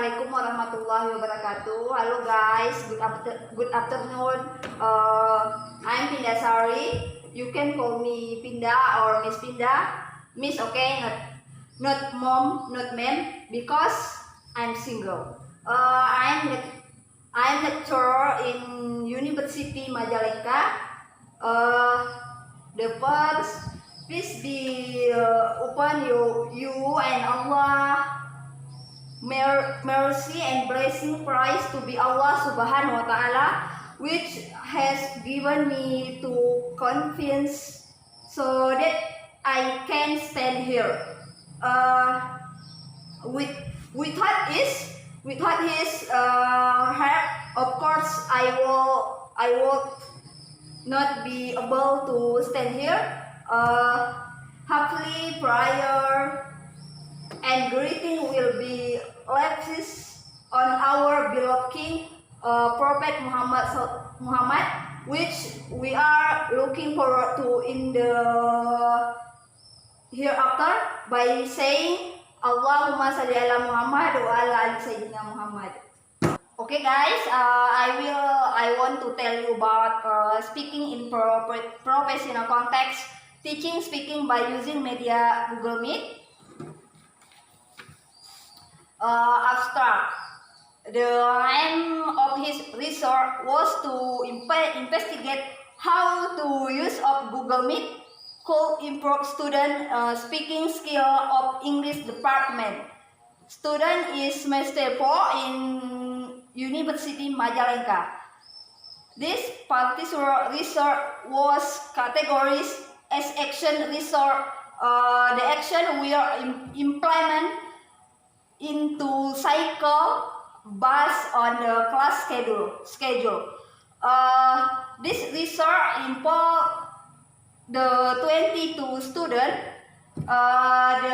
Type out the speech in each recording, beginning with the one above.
Assalamualaikum warahmatullahi wabarakatuh. Halo guys, good afternoon. I'm Pindasari. You can call me Pinda or Miss Pinda. Miss, okay, not mom, not ma'am, because I'm single. I'm lecturer in University Majalengka. The first, peace be upon you and Allah. Mercy and blessing praise to be Allah Subhanahu wa Ta'ala, which has given me to confidence so that I can stand here. Without his help, of course, I will not be able to stand here. Happily, prayer and greeting will be lavished on our beloved King, Prophet Muhammad, which we are looking forward to in the hereafter by saying Allahumma salli ala Muhammad wa ala ali sayyidina Muhammad. Okay guys, I want to tell you about speaking in professional context, teaching speaking by using media Google Meet. Abstract. The aim of his research was to investigate how to use of Google Meet could improve student speaking skill of English department. Student is semester 4 in University Majalengka. This particular research was categorized as action research. The action will implement into cycle based on the class schedule. This research involved the 22 students. The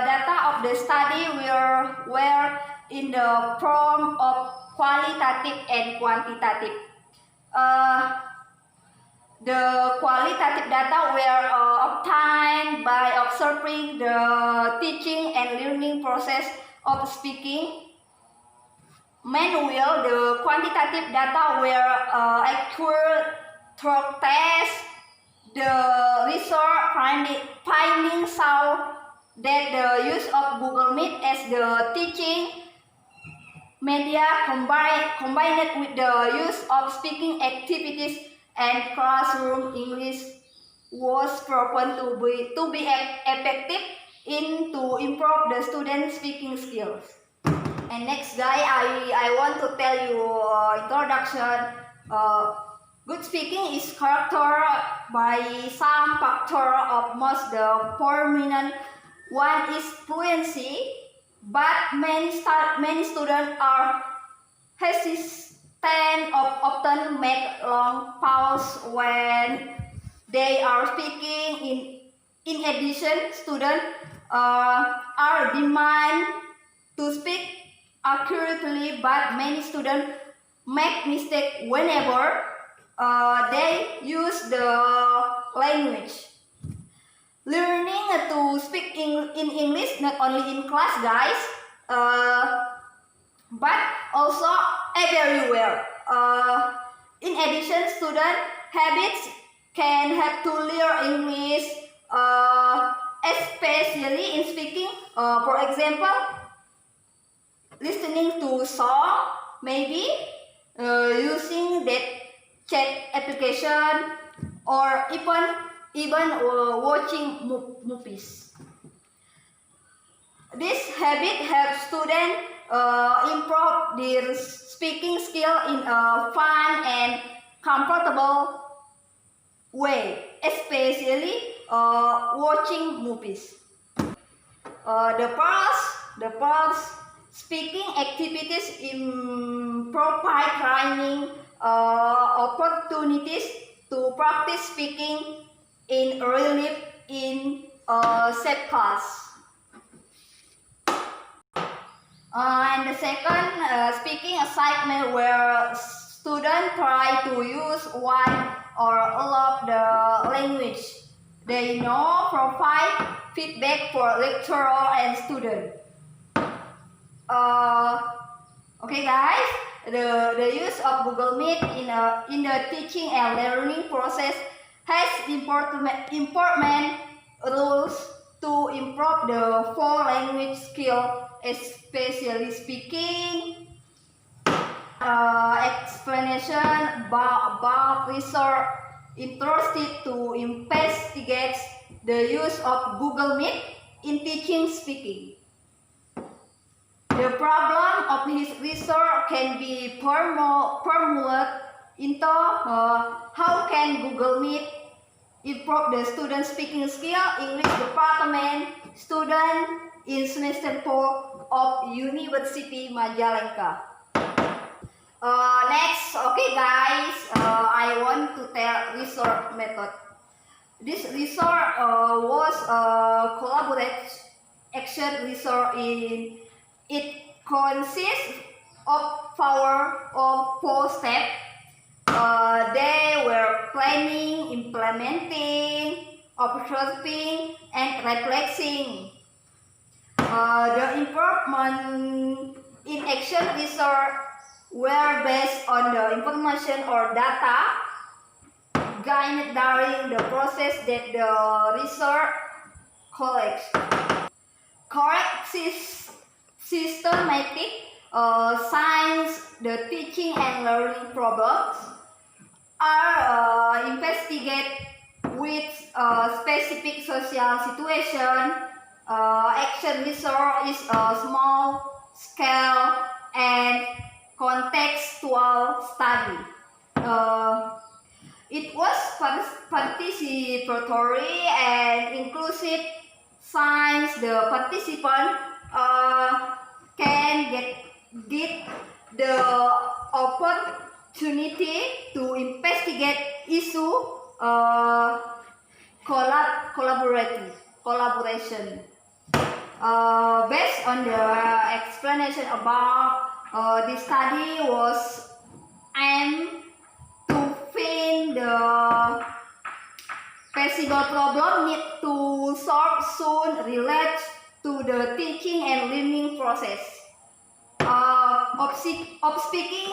data of the study were in the form of qualitative and quantitative. The qualitative data were obtained by observing the teaching and learning process of speaking. Meanwhile, the quantitative data were accurate through tests. The research findings show that the use of Google Meet as the teaching media combined with the use of speaking activities and classroom English was proven to be effective to improve the student speaking skills. And next guy, I want to tell you introduction. Good speaking is characterized by some factor of most the prominent one is fluency, but many students are hesitant or often make long pause when they are speaking. In addition, students are demanded to speak accurately, but many students make mistakes whenever they use the language. Learning to speak in English not only in class, guys, but also everywhere. In addition, student habits can help to learn English, especially in speaking. For example, listening to song, maybe using that chat application, or even watching movies. This habit helps students improve their speaking skill in a fun and comfortable way, especially watching movies. The first speaking activities provide training opportunities to practice speaking in real life in a safe class. And the second, speaking assignment where students try to use one or all of the language they know, provide feedback for lecturer and student. Okay, guys, the use of Google Meet in the teaching and learning process has important rules to improve the four language skill, especially speaking, explanation about research interested to investigate the use of Google Meet in teaching speaking. The problem of his research can be formulated into how can Google Meet improve the student speaking skill English department student in semester 4 of University Majalengka. Next, okay guys, I want to tell research method. This research was a collaboration research in it consists of four steps. They were planning, implementing, observing, and reflecting. The improvement in action research were based on the information or data gained during the process that the research collects. Correct systematic science, the teaching and learning problems are investigated with specific social situation. Action research is a small scale and contextual study. It was participatory and inclusive since the participant can get the opportunity to investigate issue collaboration. Based on the explanation about this study was aimed to find the possible problem need to solve soon relate to the teaching and learning process of speaking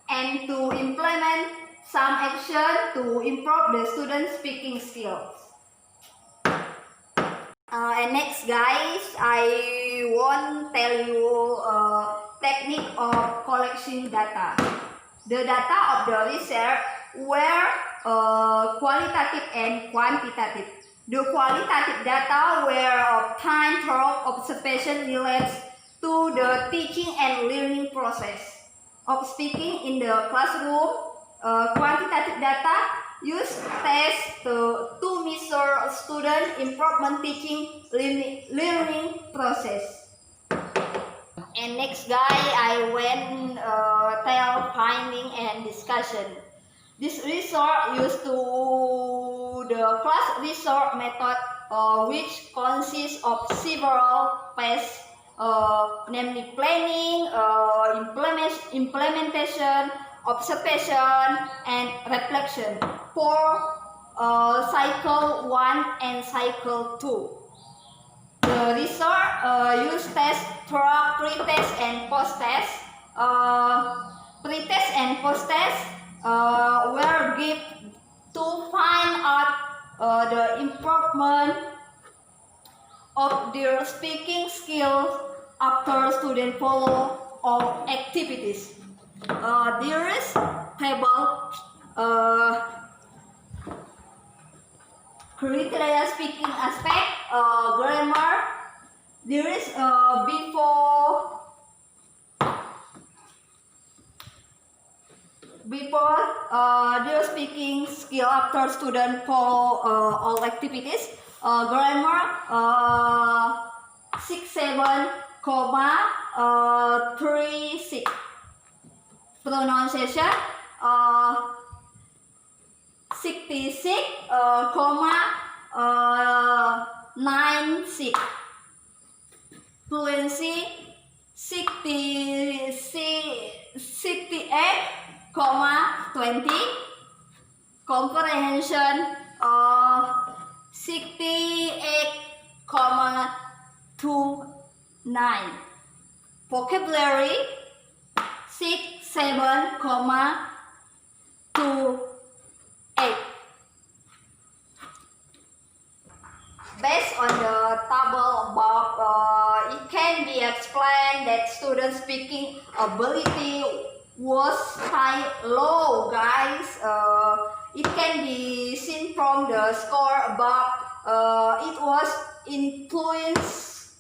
and to implement some action to improve the student speaking skills. And next guys, I want tell you technique of collecting data. The data of the research were qualitative and quantitative. The qualitative data were obtained through observation relates to the teaching and learning process of speaking in the classroom. Quantitative data use tests to measure student improvement teaching learning process. And next guy, I went tell finding and discussion. This research used to the class research method, which consists of several phases, namely planning, implementation, observation, and reflection for cycle 1 and cycle 2. The research used tests for pre-test and post-test. Pre-test and post-test were given to find out the improvement of their speaking skills after students follow all activities. There is table criteria speaking aspect, grammar. There is before their speaking skill after student follow all activities. Grammar 67,36. Pronunciation 66,96. Fluency 68,20. Comprehension 68,29. Vocabulary 67,28. Based on the table above, it can be explained that student speaking ability was high low, guys. It can be seen from the score above. It was influenced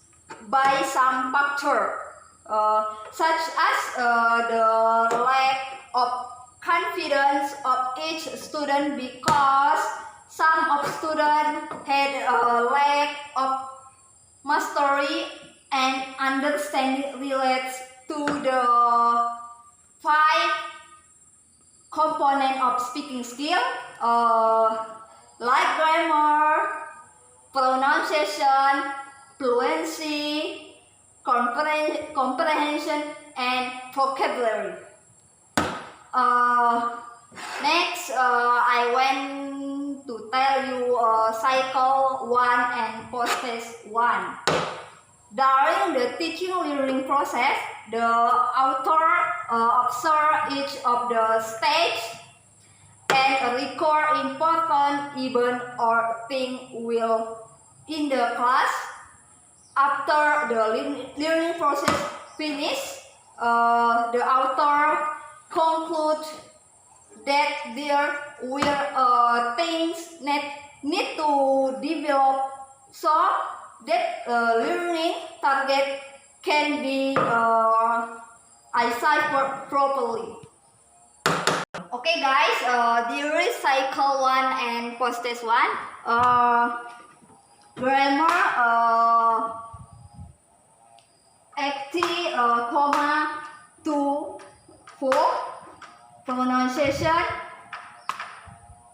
by some factor, such as the lack of confidence of each student, because some of students had a lack of mastery and understanding relates to the 5 components of speaking skill, like grammar, pronunciation, fluency, comprehension, and vocabulary. Next, I went to tell you cycle 1 and post-test 1. During the teaching learning process, the author observes each of the stages and record important event or thing will in the class. After the learning process finishes, the author concludes that there were things need to develop so that learning target can be achieved properly. Okay, guys, during cycle 1 and post-test 1, grammar 80,24, pronunciation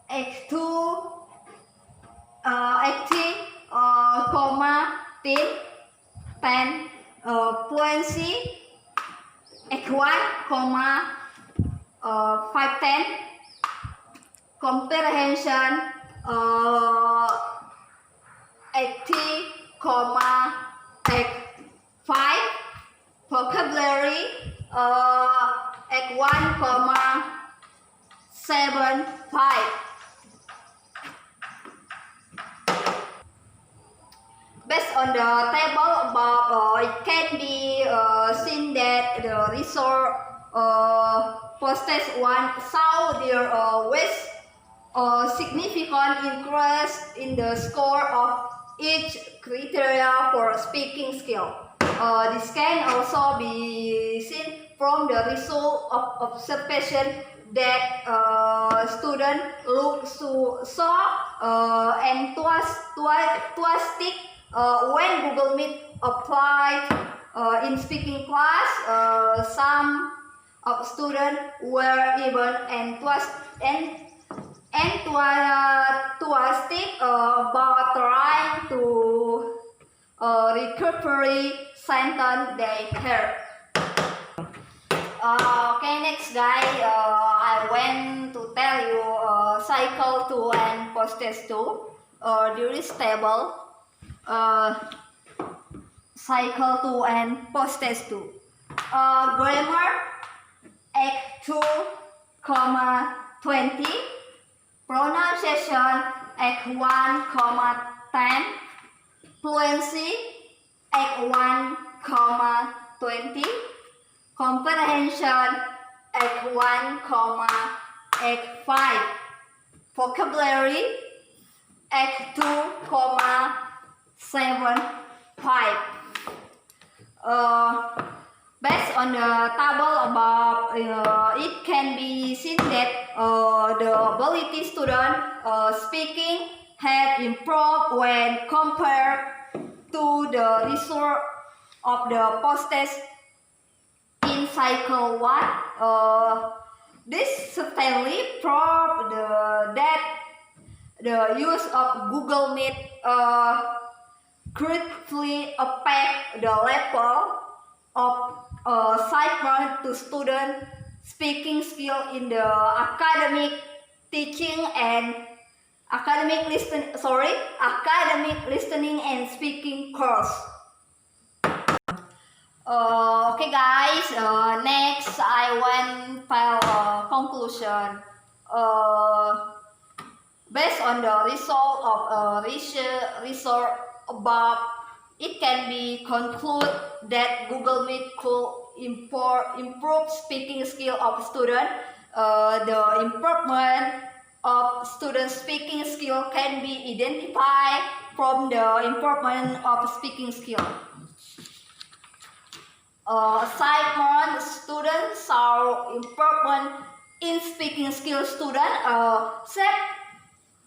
80,10, fluency 81,510, comprehension 80,85, vocabulary 81,75. Based on the table above, it can be seen that the result post-test 1 saw there was a significant increase in the score of each criteria for speaking skill. This can also be seen from the result of observation that students look so enthusiastic when Google Meet applied in speaking class. Some of students were even enthusiastic about trying to recovery sentence they heard. Okay, next guys, I went to tell you cycle 2 and post-test 2. There is table cycle 2 and post-test 2. Grammar 82,20, pronunciation 81,10, fluency 81,20, comprehension 81,85, vocabulary 82,75. Based on the table above, it can be seen that the ability student speaking had improved when compared to the result of the post-test in cycle 1. This certainly proved that the use of Google Meet greatly affect the level of assignment to student speaking skill in the academic teaching and academic listening and speaking course. Okay guys, next I want tell conclusion. Based on the result of research above, it can be concluded that Google Meet could improve speaking skill of student. The improvement of student speaking skill can be identified from the improvement of speaking skill. Aside students saw improvement in speaking skill. Student self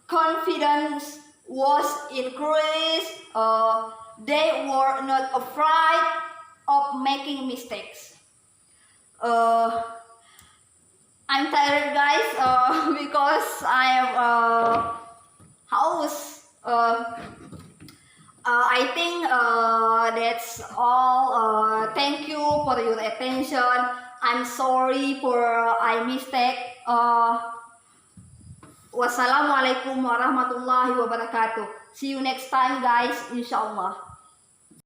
confidence was increased. They were not afraid of making mistakes. I'm tired, guys, because I am house. I think that's all. Thank you for your attention. I'm sorry for I mistake. Wassalamualaikum warahmatullahi wabarakatuh. See you next time, guys. Insyaallah.